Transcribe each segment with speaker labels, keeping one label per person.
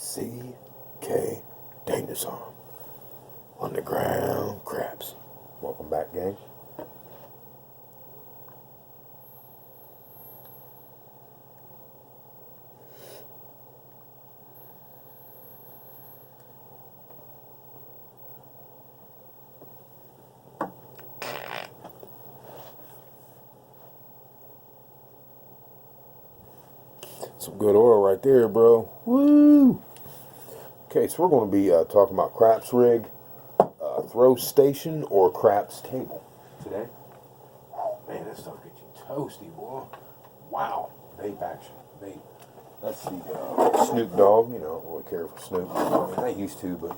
Speaker 1: CK Danger's on. Underground Craps. Welcome back, gang. Some good oil right there, bro. Woo! Okay, so we're going to be talking about craps rig, throw station, or craps table today. Man, this stuff gets you toasty, boy. Wow. Vape action. Vape. That's the Snoop Dogg. You know, I don't really care for Snoop. I mean, I used to, but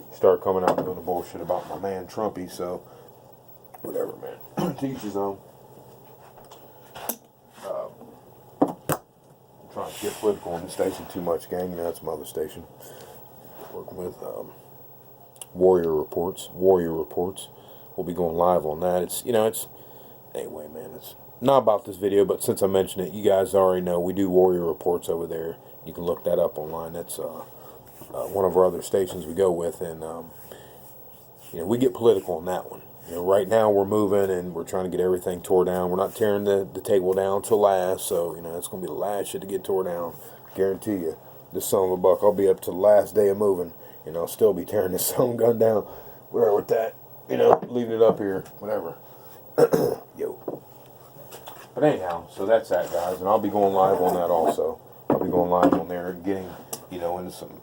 Speaker 1: he started coming out and doing the bullshit about my man Trumpy, so whatever, man. To each his own. Trying to get political on this station too much, gang. You know, that's my other station. Working with Warrior Reports. We'll be going live on that. It's, you know, it's, anyway, man, it's not about this video, but since I mentioned it, you guys already know we do Warrior Reports over there. You can look that up online. That's one of our other stations we go with, and you know, we get political on that one. You know, right now we're moving and we're trying to get everything tore down. We're not tearing the table down till last, so you know it's gonna be the last shit to get tore down. Guarantee you. This son of a buck, I'll be up to the last day of moving, and I'll still be tearing this son of a gun down. Whatever with that, you know, leaving it up here, whatever. Yo. But anyhow, so that's that, guys, and I'll be going live on that also. I'll be going live on there and getting, you know, into some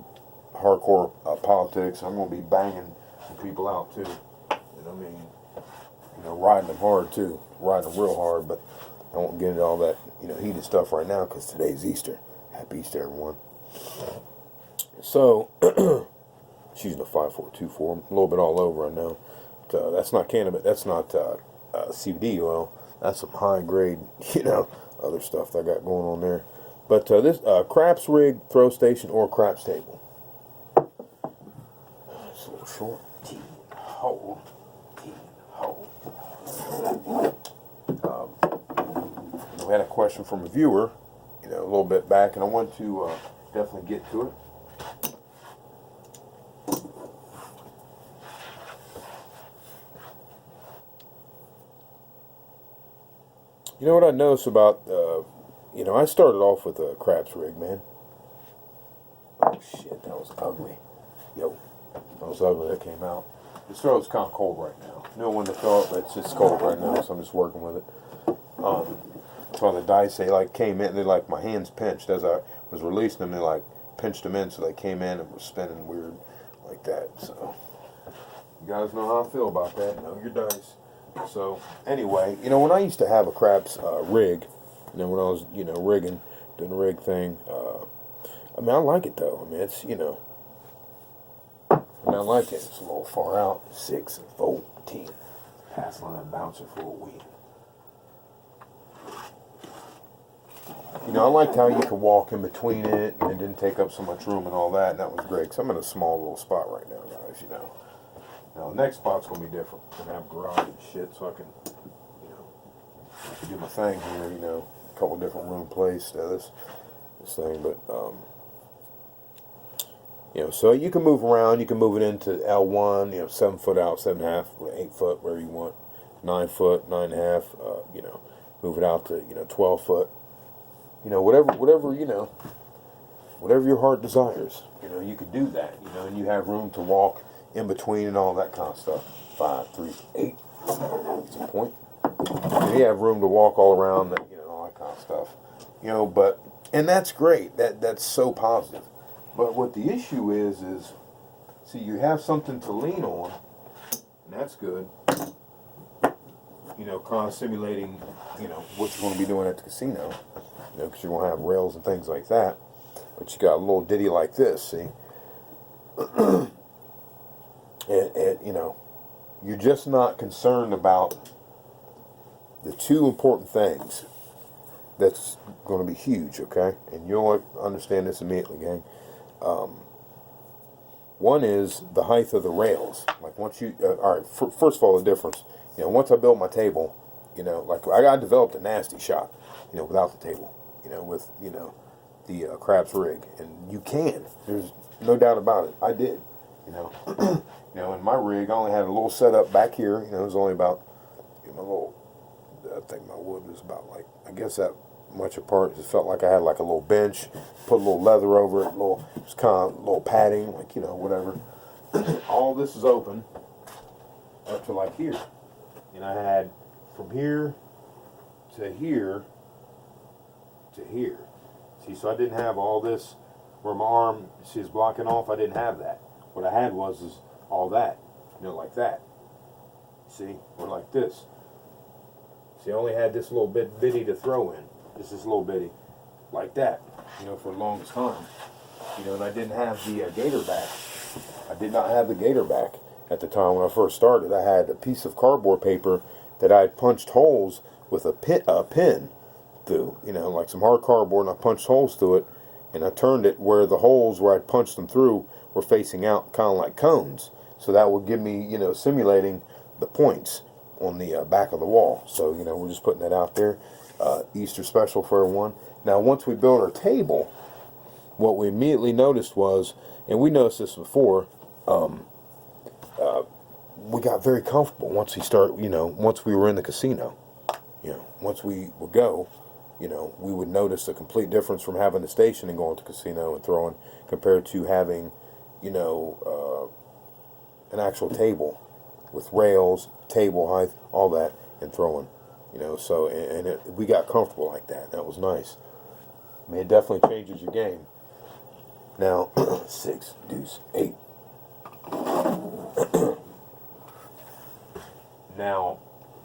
Speaker 1: hardcore politics. I'm gonna be banging some people out too. You know what I mean? You know, riding them hard too, riding them real hard, but I won't get into all that, you know, heated stuff right now because today's Easter. Happy Easter, everyone. So, she's in a 5424, a little bit all over, I know. But, that's not cannabis, that's not CBD oil. That's some high grade, you know, other stuff that I got going on there. But this craps rig, throw station, or craps table. It's a little short. Hold. We had a question from a viewer, you know, a little bit back, and I want to definitely get to it. You know what I noticed about, you know, I started off with a craps rig, man. Oh shit, that was ugly. Yo, that was ugly, that came out. This throat's kind of cold right now. No one to throw it, but it's just cold right now, so I'm just working with it. So the dice, they like came in, they like, my hands pinched as I was releasing them, they like pinched them in, so they came in and were spinning weird like that. So you guys know how I feel about that. Know your dice. So anyway, you know, when I used to have a craps rig, you know, when I was, you know, rigging, doing the rig thing, I mean, I like it though. I mean, it's, you know, I mean, I like it. It's a little far out. 6 and 14. Pass line bouncer for a week. You know, I liked how you could walk in between it and it didn't take up so much room and all that, and that was great. Because I'm in a small little spot right now, guys, you know. Now, the next spot's going to be different. I'm going to have garage and shit so I can, you know, I can do my thing here, you know. A couple different room placed, this thing, but, you know, so you can move around. You can move it into L1, you know, 7 foot out, 7.5, 8 foot, wherever you want, 9 foot, 9.5, you know, move it out to, you know, 12 foot. You know, whatever, you know, whatever your heart desires, you know, you could do that, you know, and you have room to walk in between and all that kind of stuff. 5, 3, 8. That's a point. And you have room to walk all around, that, you know, all that kind of stuff. You know, but, and that's great. That's so positive. But what the issue is, see, you have something to lean on, and that's good. You know, kind of simulating, you know, what you're going to be doing at the casino. You know, because you're going to have rails and things like that. But you got a little ditty like this, see? and, you know, you're just not concerned about the two important things that's going to be huge, okay? And you'll understand this immediately, gang. One is the height of the rails. Like once you, all right, first of all, the difference. You know, once I built my table, you know, like I developed a nasty shot, you know, without the table. You know, with, you know, the CRAPS rig, and you can. There's no doubt about it. I did, you know. You know, in my rig, I only had a little setup back here. You know, it was only about, you know, my little, I think my wood was about like, I guess that much apart. It felt like I had like a little bench, put a little leather over it, it was kind of a little padding, like, you know, whatever. All this is open up to like here. And I had from here to here to here. See, so I didn't have all this where my arm, see, is blocking off. I didn't have that. What I had was is all that, you know, like that. See, or like this. See, I only had this little bitty to throw in. Just this little bitty, like that, you know, for the longest time. You know, and I didn't have the gator back. I did not have the gator back at the time when I first started. I had a piece of cardboard paper that I had punched holes with a pin through, you know, like some hard cardboard, and I punched holes through it, and I turned it where the holes where I'd punched them through were facing out, kind of like cones. So that would give me, you know, simulating the points on the back of the wall. So, you know, we're just putting that out there. Easter special for everyone. Now, once we built our table, what we immediately noticed was, and we noticed this before, we got very comfortable once once we were in the casino. You know, once we would go, you know, we would notice a complete difference from having the station and going to the casino and throwing compared to having, you know, an actual table with rails, table height, all that, and throwing. You know, so, we got comfortable like that. That was nice. I mean, it definitely changes your game. Now, 6, deuce, 8. Now,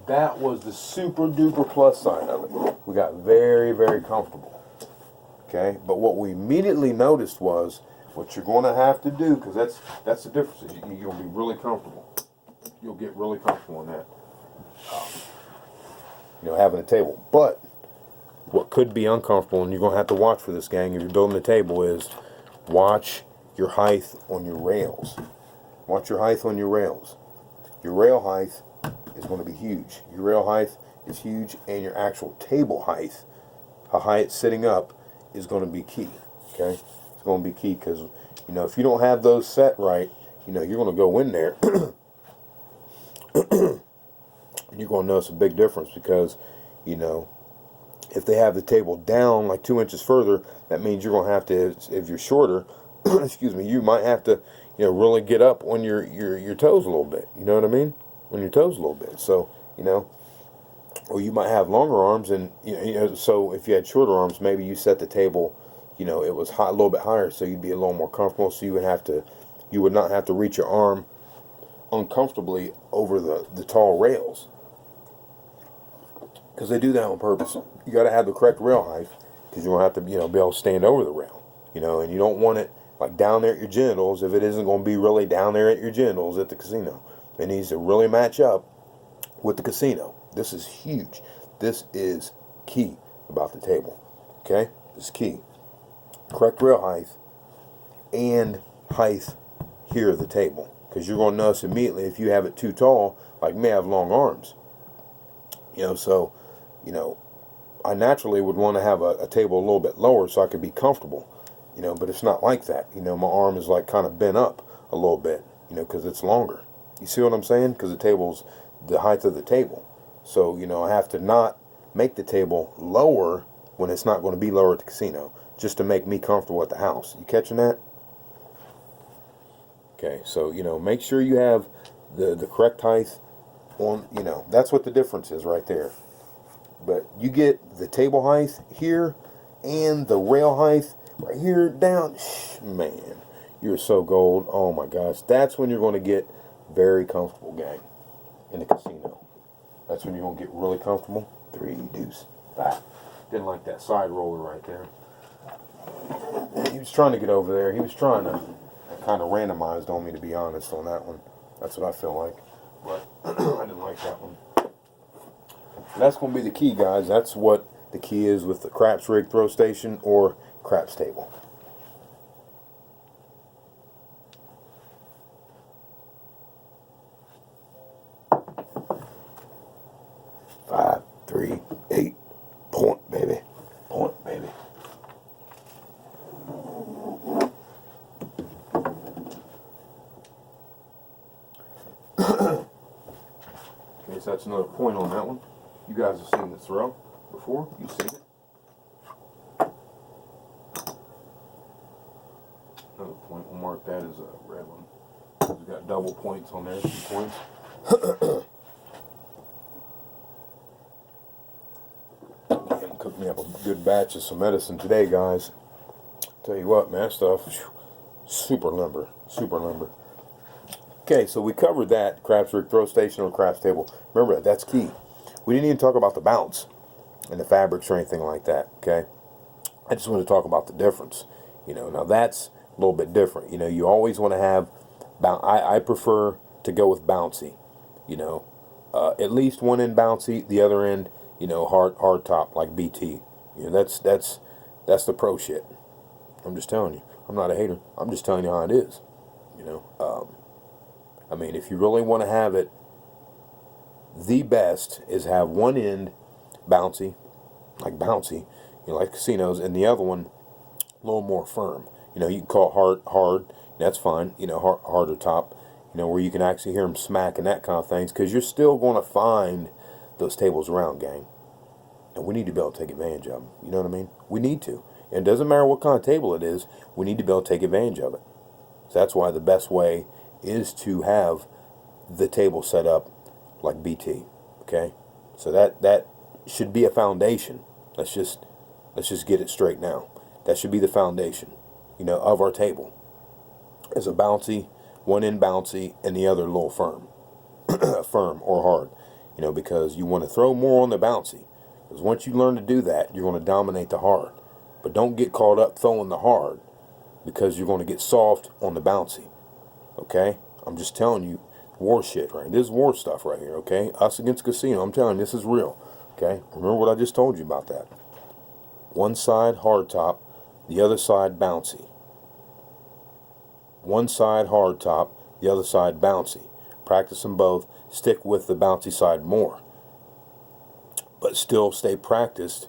Speaker 1: that was the super duper plus side of it. We got very, very comfortable. Okay? But what we immediately noticed was what you're going to have to do, because that's the difference. You're going to be really comfortable. You'll get really comfortable in that. You know, having a table. But what could be uncomfortable, and you're going to have to watch for this, gang, if you're building a table, is watch your height on your rails. Watch your height on your rails. Your rail height is going to be huge. Your rail height is huge, and your actual table height, how high it's sitting up, is going to be key. Okay? It's going to be key because, you know, if you don't have those set right, you know, you're going to go in there and you're going to notice a big difference because, you know, if they have the table down like 2 inches further, that means you're going to have to, if you're shorter, excuse me, you might have to, you know, really get up on your toes a little bit. You know what I mean? On your toes a little bit. So, you know, or you might have longer arms, and, you know, so if you had shorter arms, maybe you set the table, you know, it was high, a little bit higher, so you'd be a little more comfortable, so you would not have to reach your arm uncomfortably over the tall rails. Because they do that on purpose. You got to have the correct rail height, because you're going to have to, you know, be able to stand over the rail, you know, and you don't want it like down there at your genitals if it isn't going to be really down there at your genitals at the casino. It needs to really match up with the casino. This is huge. This is key about the table. Okay? This is key. Correct rail height and height here at the table. Because you're going to notice immediately if you have it too tall, like me, I have long arms. You know, so, you know, I naturally would want to have a table a little bit lower so I could be comfortable. You know, but it's not like that. You know, my arm is like kind of bent up a little bit, you know, because it's longer. You see what I'm saying? Because the table's the height of the table. So, you know, I have to not make the table lower when it's not going to be lower at the casino, just to make me comfortable at the house. You catching that? Okay, so, you know, make sure you have the correct height on, you know, that's what the difference is right there. But you get the table height here and the rail height right here down. Man, you're so gold. Oh my gosh. That's when you're going to get very comfortable, gang, in the casino. That's when you're going to get really comfortable. 3, deuce, 5. Didn't like that side roller right there. He was trying to get over there. He was trying to kind of randomized on me, to be honest, on that one. That's what I feel like. But I didn't like that one. And that's going to be the key, guys. That's what the key is with the CRAPS rig throw station or CRAPS table. Five, 3, 8, point, baby. Point, baby. Okay, so that's another point on that one. You guys have seen the throw before. You've seen it. Another point. We'll mark that as a red one. We've got double points on there. 2 points. Cooked me up a good batch of some medicine today, guys. Tell you what, man, that stuff, super limber, super limber. Okay, so we covered that, craps rig, throw station, or craps table. Remember, that's key. We didn't even talk about the bounce and the fabrics or anything like that, okay? I just want to talk about the difference. You know, now that's a little bit different. You know, you always want to have, I prefer to go with bouncy, you know. At least one end bouncy, the other end, you know, hard top like BT. You know, that's the pro shit. I'm just telling you. I'm not a hater. I'm just telling you how it is. You know, I mean, if you really want to have it, the best is have one end bouncy, you know, like casinos, and the other one a little more firm. You know, you can call it hard. That's fine. You know, harder top. You know, where you can actually hear them smack and that kind of things, because you're still going to find those tables around, gang. And we need to be able to take advantage of them. You know what I mean? We need to. And it doesn't matter what kind of table it is, we need to be able to take advantage of it. So that's why the best way is to have the table set up like BT. Okay? So that should be a foundation. Let's just get it straight now. That should be the foundation, you know, of our table. Is a bouncy, one end bouncy, and the other a little firm. Firm or hard. You know, because you want to throw more on the bouncy. Because once you learn to do that, you're going to dominate the hard. But don't get caught up throwing the hard, because you're going to get soft on the bouncy. Okay? I'm just telling you, war shit, right? This is war stuff right here, okay? Us against casino. I'm telling you, this is real. Okay? Remember what I just told you about that. One side hard top, the other side bouncy. One side hard top, the other side bouncy. Practice them both. Stick with the bouncy side more. But still stay practiced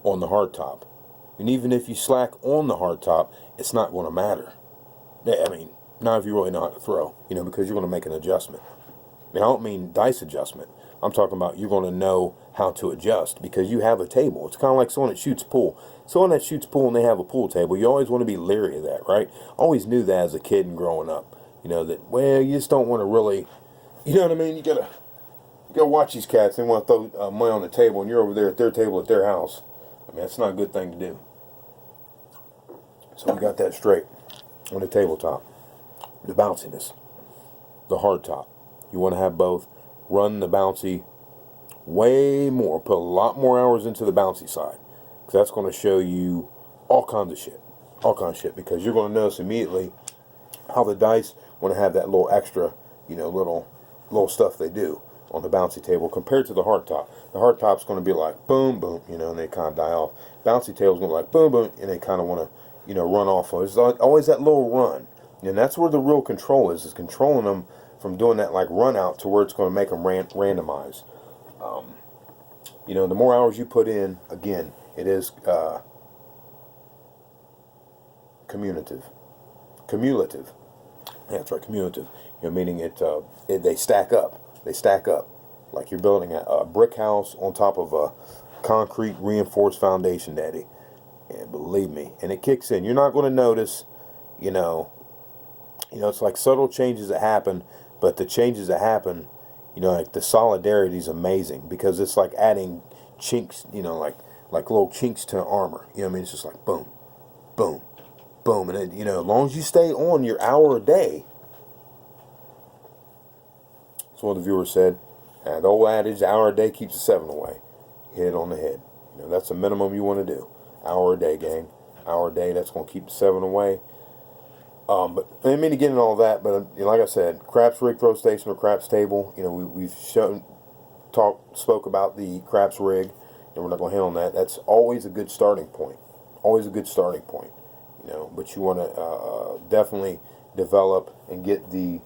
Speaker 1: on the hard top. And even if you slack on the hard top, it's not going to matter. I mean, not if you really know how to throw, you know, because you're going to make an adjustment. I mean, I don't mean dice adjustment. I'm talking about you're going to know how to adjust because you have a table. It's kind of like someone that shoots pool. Someone that shoots pool and they have a pool table, you always want to be leery of that, right? I always knew that as a kid and growing up. You know, that, well, you just don't want to really, you know what I mean? You got to watch these cats. They want to throw money on the table, and you're over there at their table at their house. I mean, that's not a good thing to do. So we got that straight on the tabletop. The bounciness, the hard top. You want to have both. Run the bouncy way more. Put a lot more hours into the bouncy side, because that's going to show you all kinds of shit. All kinds of shit, because you're going to notice immediately how the dice want to have that little extra, you know, little stuff they do on the bouncy table compared to the hard top. The hard top's going to be like boom, boom, you know, and they kind of die off. Bouncy table's going to be like boom, boom, and they kind of want to, you know, run off. There's always that little run. And that's where the real control is controlling them from doing that like run out to where it's going to make them randomize. You know, the more hours you put in, again, it is cumulative. Yeah, that's right, cumulative. You know, meaning they stack up. They stack up. Like you're building a brick house on top of a concrete reinforced foundation, daddy. And believe me, and it kicks in. You're not going to notice, you know, it's like subtle changes that happen, but the changes that happen, you know, like the solidarity is amazing, because it's like adding chinks, you know, like little chinks to armor. You know what I mean? It's just like boom, boom, boom, and then, you know, as long as you stay on your hour a day. That's what the viewer said. And the old adage, hour a day keeps the 7 away. Hit it on the head. You know, that's the minimum you want to do. Hour a day, gang. Hour a day, that's going to keep the 7 away. But I didn't mean to get into all that, but you know, like I said, craps rig, throw station, or craps table. You know, we've spoke about the craps rig, and we're not going to hit on that. That's always a good starting point. Always a good starting point. You know, but you want to definitely develop and get the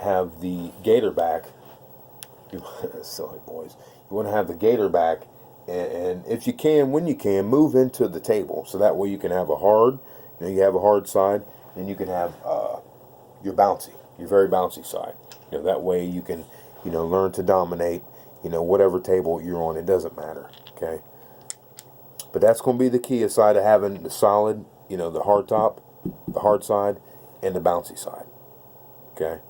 Speaker 1: have the gator back. Silly boys. You want to have the gator back, and if you can, when you can, move into the table, so that way you can have a hard. You know, you have a hard side. Then you can have your bouncy, your very bouncy side. You know, that way you can, you know, learn to dominate, you know, whatever table you're on. It doesn't matter, okay? But that's going to be the key, aside of having the solid, you know, the hard top, the hard side, and the bouncy side, okay?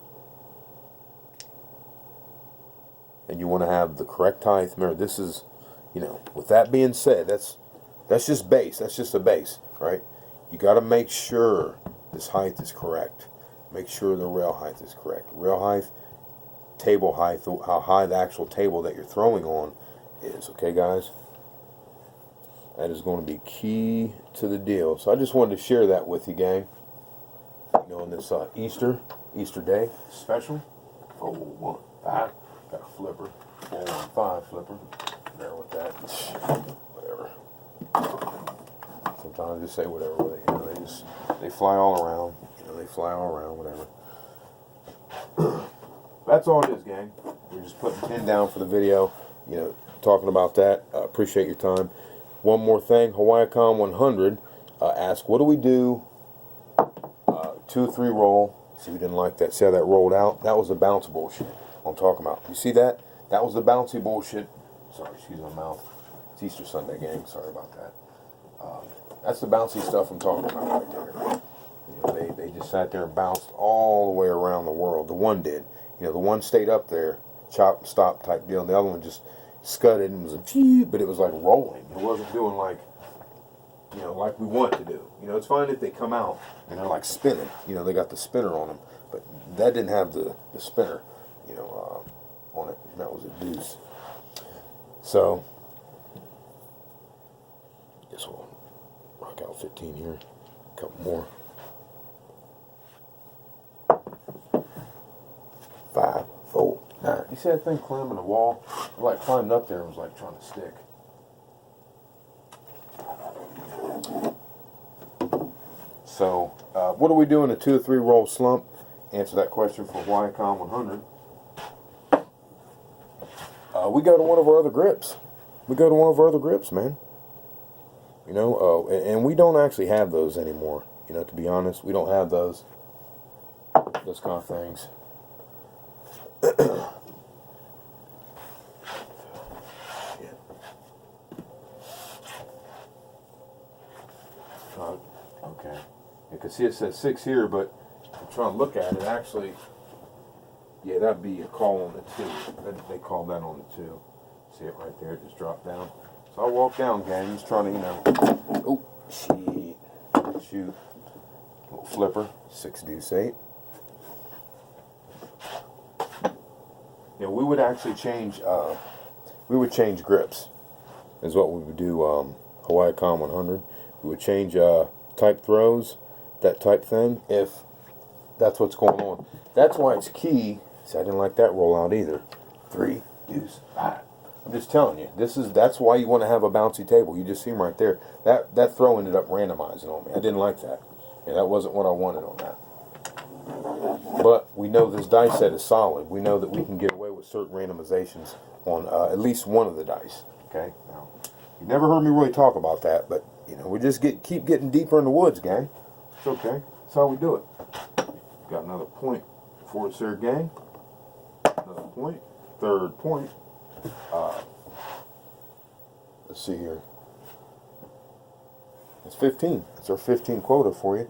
Speaker 1: And you want to have the correct height. Remember, this is, you know, with that being said, that's just base. That's just a base, right? You got to make sure this height is correct. Make sure the rail height is correct. Rail height, table height, how high the actual table that you're throwing on is, okay, guys? That is going to be key to the deal. So I just wanted to share that with you, gang. You know, on this Easter Day special. 415. Got a flipper. 415 flipper. There with that. Whatever. Sometimes I just say whatever. You know, they fly all around. You know, they fly all around. Whatever. That's all it is, gang. We're just putting 10 down for the video. You know, talking about that. Appreciate your time. One more thing, HawaiiCom 100 asked, what do we do? 2-3 roll. See, we didn't like that. See how that rolled out? That was the bounce bullshit I'm talking about. You see that? That was the bouncy bullshit. Sorry, excuse my mouth. It's Easter Sunday, gang. Sorry about that. That's the bouncy stuff I'm talking about right there. You know, they just sat there and bounced all the way around the world. The one did. You know, the one stayed up there, chop and stop type deal. The other one just scudded and was a chee, but it was like rolling. It wasn't doing like, you know, like we want to do. You know, it's fine if they come out and they're like spinning. You know, they got the spinner on them, but that didn't have the spinner, you know, on it. And that was a deuce. So, guess we'll rock out 15 here. A couple more. 5, 4, 9. You see that thing climbing the wall? It like climbed up there and was like trying to stick. So, what do we do in a 2 or 3 roll slump? Answer that question for HawaiiCom 100. We go to one of our other grips. We go to one of our other grips, man. You know, and we don't actually have those anymore. You know, to be honest, we don't have those kind of things. Okay. You can see it says 6 here, but I'm trying to look at it. Actually, yeah, that'd be a call on the 2. They call that on the 2. See it right there? It just dropped down. So I walk down, gang. Just trying to, you know. Oh, shit. Shoot. Little flipper. 6 deuce 8. Yeah, we would actually change. We would change grips. Is what we would do. HawaiiCom 100. We would change type throws, that type thing, if that's what's going on. That's why it's key. See, I didn't like that roll out either. 3 deuce 5. I'm just telling you, that's why you want to have a bouncy table. You just see them right there. That throw ended up randomizing on me. I didn't like that. Yeah, that wasn't what I wanted on that. But we know this dice set is solid. We know that we can get away with certain randomizations on at least one of the dice. Okay. Now, you never heard me really talk about that, but you know, we just keep getting deeper in the woods, gang. It's okay. That's how we do it. Got another point for us there, gang. Another point. Third point. Let's see here. It's 15. That's our 15 quota for you.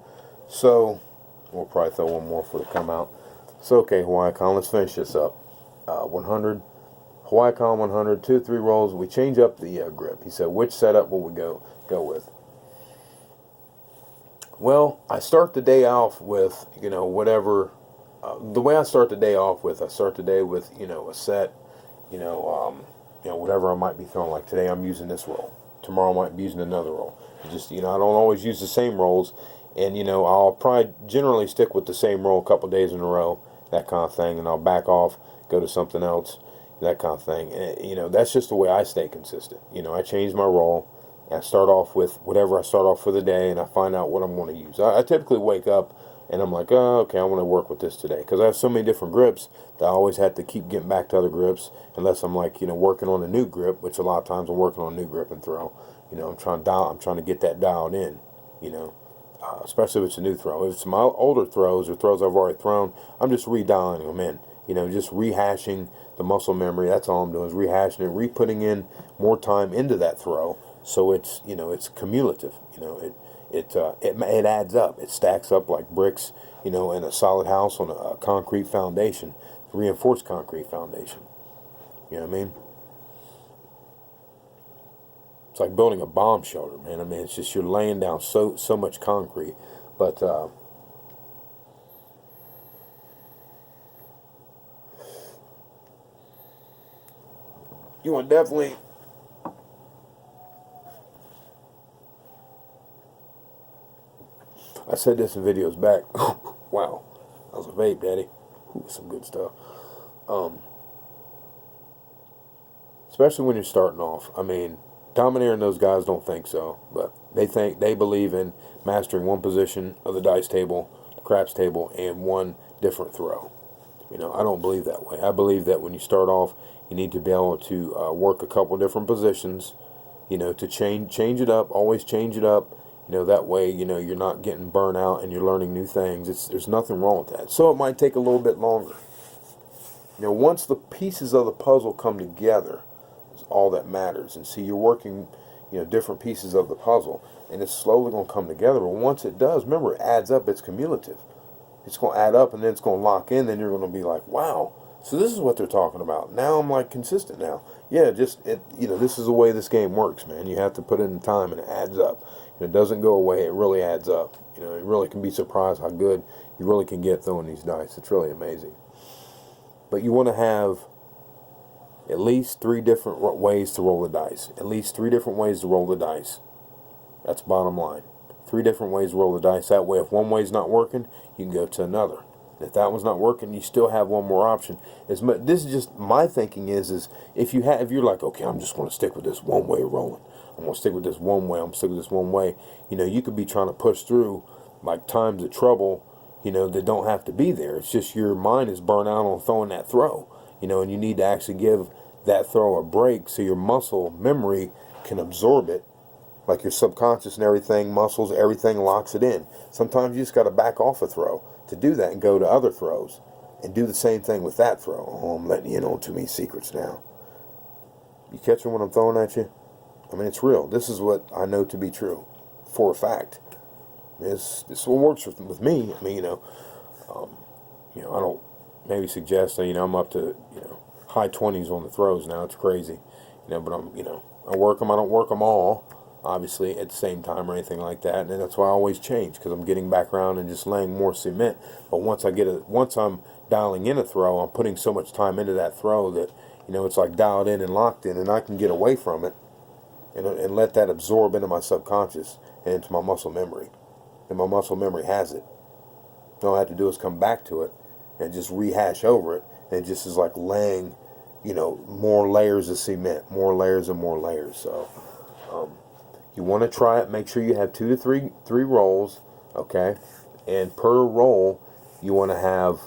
Speaker 1: So, we'll probably throw one more for the come out. So, okay, HawaiiCom, let's finish this up. 100. HawaiiCom 100, 2 or 3 rolls. We change up the grip. He said, which setup will we go with? Well, I start the day off with, you know, whatever. The way I start the day off with, you know, a set, you know, whatever I might be throwing. Like today, I'm using this roll. Tomorrow, I might be using another roll. Just, you know, I don't always use the same rolls, and you know, I'll probably generally stick with the same roll a couple days in a row, that kind of thing, and I'll back off, go to something else, that kind of thing. And, you know, that's just the way I stay consistent. You know, I change my roll. I start off with whatever I start off for the day, and I find out what I'm going to use. I typically wake up and I'm like, oh, okay, I want to work with this today, because I have so many different grips that I always have to keep getting back to other grips, unless I'm like, you know, working on a new grip, which a lot of times I'm working on a new grip and throw. You know, I'm trying to get that dialed in. You know, especially if it's a new throw. If it's my older throws or throws I've already thrown, I'm just redialing them in. You know, just rehashing the muscle memory. That's all I'm doing, is rehashing it, re-putting in more time into that throw, so it's, you know, it's cumulative. You know, it adds up. It stacks up like bricks, you know, in a solid house on a concrete foundation, reinforced concrete foundation. You know what I mean? It's like building a bomb shelter, man. I mean, it's just, you're laying down so much concrete, but you want definitely. I said this in videos back. Wow, that was a vape, Daddy. Ooh, some good stuff. Especially when you're starting off. I mean, Dominator and those guys don't think so, but they believe in mastering one position of the dice table, the craps table, and one different throw. You know, I don't believe that way. I believe that when you start off, you need to be able to work a couple different positions. You know, to change it up, always change it up. You know, that way, you know, you're not getting burnt out and you're learning new things. There's nothing wrong with that. So it might take a little bit longer. You know, once the pieces of the puzzle come together, is all that matters. And see, you're working, you know, different pieces of the puzzle, and it's slowly going to come together. But once it does, remember, it adds up. It's cumulative. It's going to add up, and then it's going to lock in. Then you're going to be like, wow. So this is what they're talking about. Now I'm like consistent now. Yeah, you know, this is the way this game works, man. You have to put in the time, and it adds up. And it doesn't go away. It really adds up. You know, you really can be surprised how good you really can get throwing these dice. It's really amazing. But you want to have at least 3 different ways to roll the dice. At least 3 different ways to roll the dice. That's bottom line. 3 different ways to roll the dice. That way, if one way's not working, you can go to another. If that one's not working, you still have one more option. This is just my thinking is if you're like, okay, I'm just going to stick with this one way of rolling. I'm going to stick with this one way. I'm going to stick with this one way. You know, you could be trying to push through like times of trouble, you know, that don't have to be there. It's just your mind is burnt out on throwing that throw, you know, and you need to actually give that throw a break so your muscle memory can absorb it. Like your subconscious and everything, muscles, everything locks it in. Sometimes you just got to back off a throw to do that and go to other throws and do the same thing with that throw. Oh, I'm letting you in on too many secrets now. You catching what I'm throwing at you? I mean, it's real. This is what I know to be true for a fact. This is what works with me. I mean, you know, I don't maybe suggest that, you know, I'm up to, you know, high 20s on the throws now. It's crazy, you know, but I work them. I don't work them all, obviously, at the same time or anything like that. And that's why I always change, because I'm getting back around and just laying more cement. But once I'm dialing in a throw, I'm putting so much time into that throw that, you know, it's like dialed in and locked in, and I can get away from it and let that absorb into my subconscious and into my muscle memory. And my muscle memory has it. All I have to do is come back to it and just rehash over it. And it just is like laying, you know, more layers of cement, more layers and more layers. So you want to try it. Make sure you have 2 to 3 rolls, okay? And per roll, you want to have,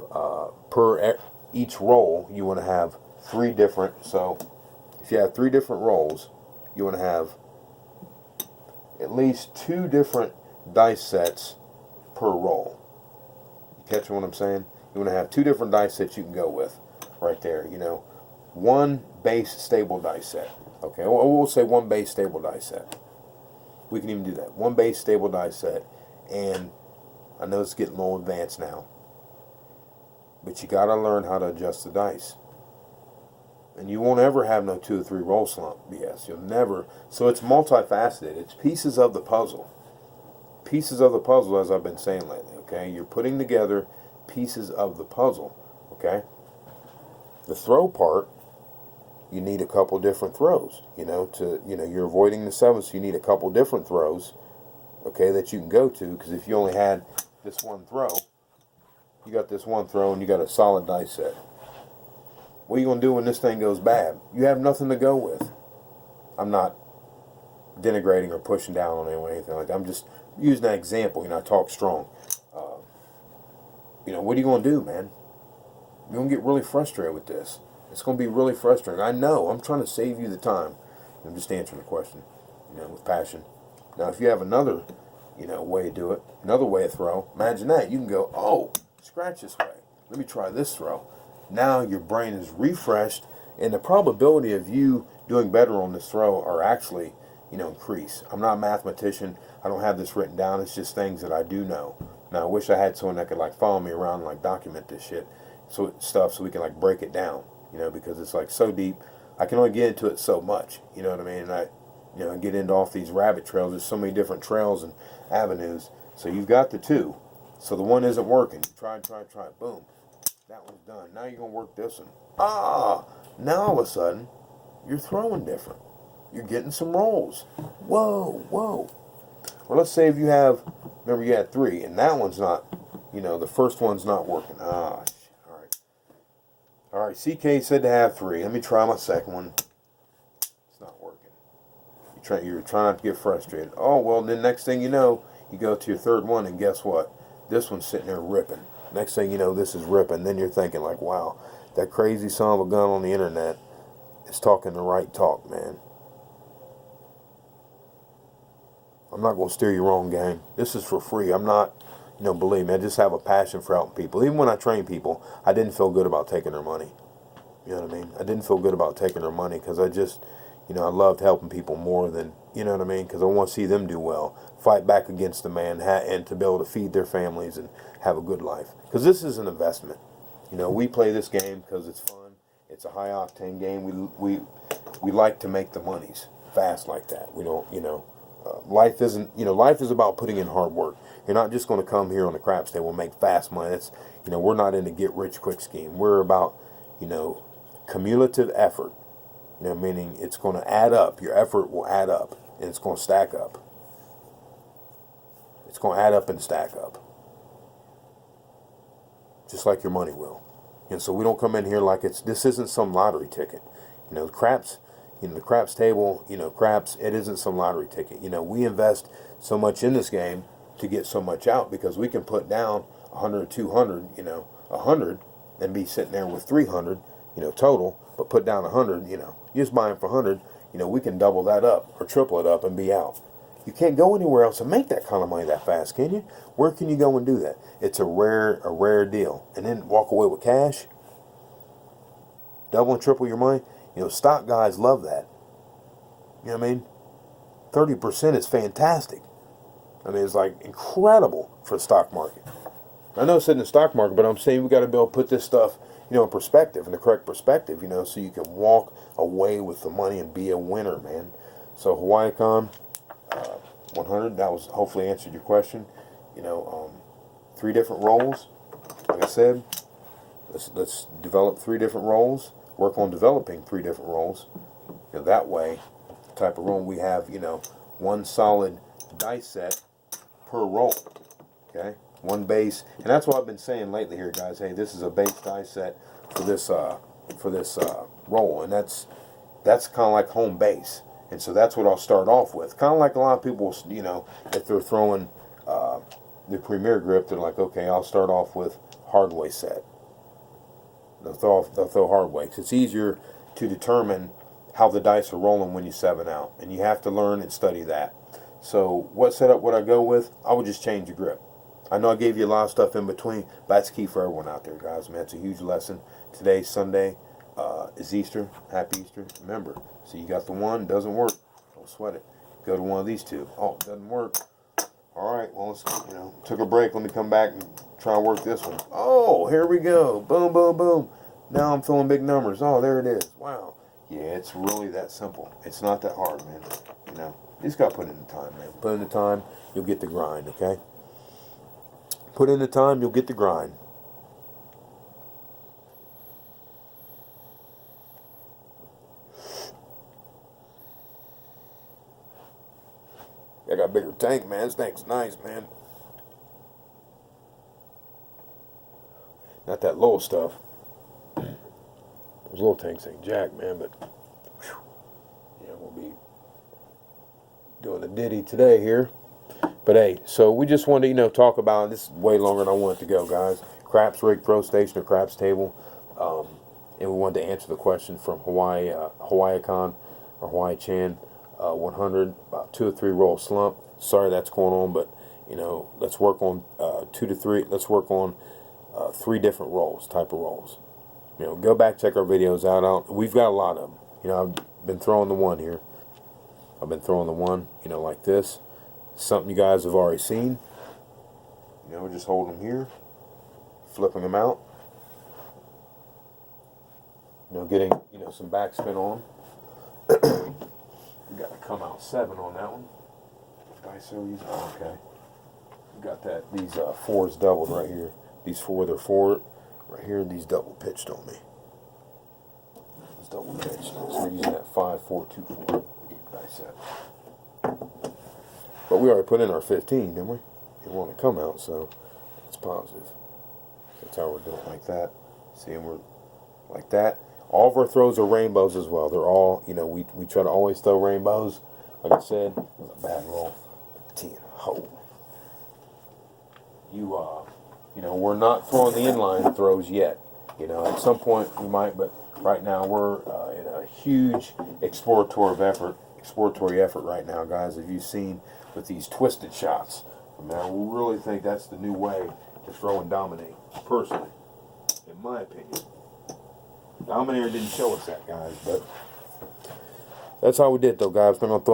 Speaker 1: each roll, you want to have 3 different. So if you have 3 different rolls, you want to have at least 2 different dice sets per roll. You catching what I'm saying? You want to have 2 different dice sets you can go with right there. You know, 1 base stable dice set. Okay, we'll say 1 base stable dice set. We can even do that. 1 base stable dice set. And I know it's getting a little advanced now, but you got to learn how to adjust the dice. And you won't ever have no 2 or 3 roll slump BS. You'll never. So it's multifaceted. It's pieces of the puzzle. Pieces of the puzzle, as I've been saying lately, okay? You're putting together pieces of the puzzle, okay? The throw part, you need a couple different throws, you know, you're avoiding the 7, so you need a couple different throws, okay, that you can go to, because if you only had this one throw, you got this one throw and you got a solid dice set. What are you going to do when this thing goes bad? You have nothing to go with. I'm not denigrating or pushing down on anyone or anything like that. I'm just using an example. You know, I talk strong. You know, what are you going to do, man? You're going to get really frustrated with this. It's going to be really frustrating. I know. I'm trying to save you the time. I'm just answering the question, you know, with passion. Now, if you have another, you know, way to do it, another way to throw, imagine that. You can go, oh, scratch this way. Let me try this throw. now your brain is refreshed, and the probability of you doing better on this throw are actually, increase. I'm not a mathematician. I don't have this written down. It's just things that I do know. Now, I wish I had someone that could like follow me around and like document this shit, so we can like break it down, because it's like so deep. I can only get into it so much, you know what I mean? And I get into off these rabbit trails. There's so many different trails and avenues. So you've got the two. So the one isn't working. Try. Boom. That one's done. Now you're going to work this one. Now all of a sudden, you're throwing different. You're getting some rolls. Whoa. Well, let's say if you have, remember you had 3, and that one's not, the first one's not working. All right, CK said to have 3. Let me try my second one. It's not working. You're trying not to get frustrated. Oh, well, then next thing you know, you go to your third one, and guess what? This one's sitting there ripping. Next thing you know, this is ripping. Then you're thinking like, wow, that crazy son of a gun on the internet is talking the right talk, man. I'm not going to steer you wrong, gang. This is for free. I'm not, believe me, I just have a passion for helping people. Even when I train people, I didn't feel good about taking their money. You know what I mean? I didn't feel good about taking their money because I just, I loved helping people more than, you know what I mean? Because I want to see them do well, fight back against the man, and to be able to feed their families and have a good life. Because this is an investment. We play this game because it's fun. It's a high octane game. We like to make the monies fast like that. We don't, life isn't, life is about putting in hard work. You're not just going to come here on the craps table and make fast money. That's, we're not in a get rich quick scheme. We're about, cumulative effort. Meaning it's going to add up. Your effort will add up, and it's going to stack up. It's going to add up and stack up, just like your money will. And so we don't come in here like this isn't some lottery ticket. Craps, the craps table, craps, it isn't some lottery ticket. We invest so much in this game to get so much out because we can put down 100, 200, 100 and be sitting there with 300, total, but put down 100, you just buy them for 100, we can double that up or triple it up and be out. You can't go anywhere else and make that kind of money that fast, can you? Where can you go and do that? It's a rare deal. And then walk away with cash, double and triple your money. Stock guys love that. You know what I mean? 30% is fantastic. I mean, it's like incredible for the stock market. I know it's in the stock market, but I'm saying we got to be able to put this stuff, in perspective, in the correct perspective, so you can walk away with the money and be a winner, man. So HawaiiCon 100, that was hopefully answered your question. 3 different roles. Like I said, let's develop 3 different roles. Work on developing 3 different roles. That way, the type of role we have, one solid dice set per roll. Okay, one base, and that's what I've been saying lately here, guys. Hey, this is a base dice set for this roll, and that's kind of like home base. And so that's what I'll start off with. Kind of like a lot of people, if they're throwing the Premier Grip, they're like, okay, I'll start off with hardway set. They'll throw hardway. It's easier to determine how the dice are rolling when you 7 out, and you have to learn and study that. So what setup would I go with? I would just change the grip. I know I gave you a lot of stuff in between, but that's key for everyone out there, guys. Man, it's a huge lesson. Today, Sunday, is Easter. Happy Easter. Remember, so you got the one, doesn't work. Don't sweat it. Go to one of these 2. Oh, it doesn't work. All right, well, let's, took a break. Let me come back and try and work this one. Oh, here we go. Boom, boom, boom. Now I'm throwing big numbers. Oh, there it is. Wow. Yeah, it's really that simple. It's not that hard, man. You just got to put in the time, man. Put in the time, you'll get the grind, okay? Put in the time, you'll get the grind. I got a bigger tank, man. This tank's nice, man. Not that little stuff. Those little tanks ain't jack, man, but whew, yeah, we'll be doing the ditty today here. But hey, so we just wanted to, talk about, this is way longer than I wanted to go, guys. Craps rig, throw station, or craps table. And we wanted to answer the question from HawaiiCon or Hawaii-chan 100, about 2 or 3 roll slump. Sorry that's going on, but, let's work on 2 to 3, let's work on 3 different rolls, type of rolls. You know, go back, check our videos out. We've got a lot of them. You know, I've been throwing the one here. I've been throwing the one, you know, like this. Something you guys have already seen. You know, just holding them here, flipping them out. You know, getting, you know, some backspin on them. We got a come out 7 on that one. Okay. We got that. These 4s doubled right here. These 4, they're 4 right here. These double pitched on me. It's double pitched. So we're using that 5-4-2-4 die set. But we already put in our 15, didn't we? It want to come out, so it's positive. That's how we're doing it, like that. See, and we're like that. All of our throws are rainbows as well. They're all, you know, we try to always throw rainbows. Like I said, it was a bad roll. Pt1. You know, we're not throwing the inline throws yet. You know, at some point we might, but right now we're in a huge exploratory effort right now, guys. As you've seen with these twisted shots. I mean, I really think that's the new way to throw and dominate, personally, in my opinion. Dominator didn't show us that, guys, but that's how we did, though, guys. We're going to throw